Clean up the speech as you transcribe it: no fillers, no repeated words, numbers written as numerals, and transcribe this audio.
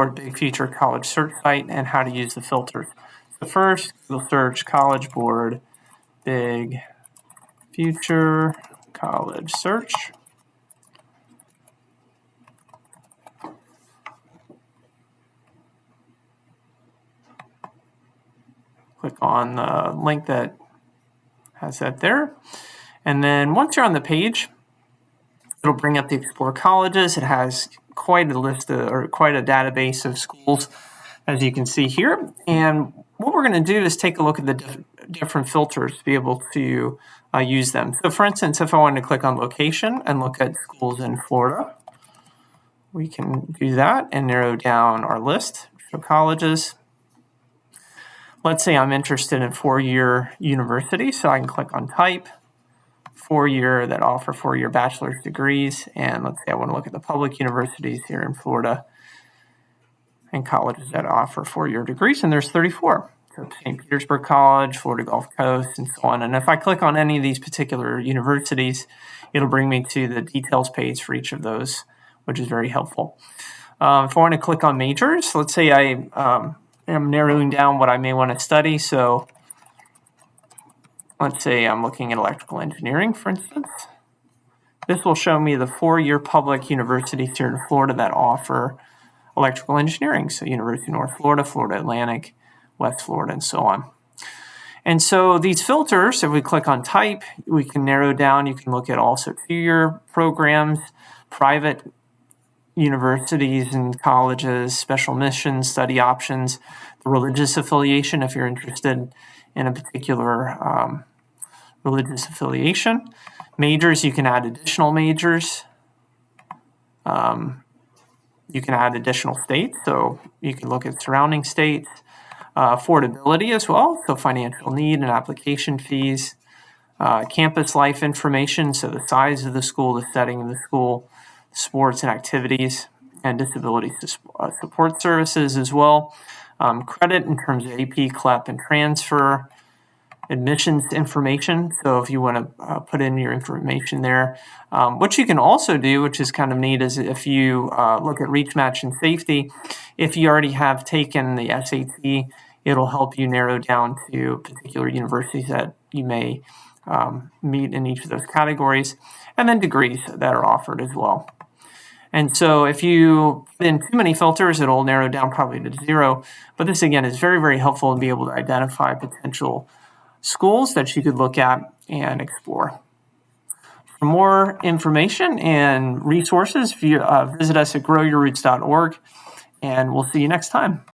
our Big Future College Search site and how to use the filters. So first, we'll search College Board Big Future College Search. Click on the link that has that there. And then once you're on the page, it'll bring up the Explore Colleges. It has quite a list or quite a database of schools, as you can see here. And what we're going to do is take a look at the different filters to be able to use them. So for instance, if I wanted to click on location and look at schools in Florida, we can do that and narrow down our list of colleges. Let's say I'm interested in four-year universities, so I can click on type, four-year that offer four-year bachelor's degrees, and let's say I want to look at the public universities here in Florida and colleges that offer four-year degrees, and there's 34. So St. Petersburg College, Florida Gulf Coast, and so on. And if I click on any of these particular universities, it'll bring me to the details page for each of those, which is very helpful. If I want to click on majors, let's say I am narrowing down what I may want to study. So let's say I'm looking at electrical engineering, for instance. This will show me the four-year public universities here in Florida that offer electrical engineering. So University of North Florida, Florida Atlantic, West Florida, and so on. And so these filters, if we click on type, we can narrow down. You can look at also two-year programs, private universities and colleges, special mission study options, the religious affiliation if you're interested in a particular religious affiliation. Majors, you can add additional majors. You can add additional states, so you can look at surrounding states. Affordability as well, so financial need and application fees. Campus life information, so the size of the school, the setting of the school, sports and activities, and disability support services as well. Credit in terms of AP, CLEP, and transfer. Admissions information, so if you want to put in your information there. What you can also do, which is kind of neat, is if you look at reach, match, and safety, if you already have taken the SAT, it'll help you narrow down to particular universities that you may meet in each of those categories, and then degrees that are offered as well. And so if you put in too many filters, it'll narrow down probably to 0. But this, again, is very, very helpful in being able to identify potential schools that you could look at and explore. For more information and resources, visit us at growyourroots.org, and we'll see you next time.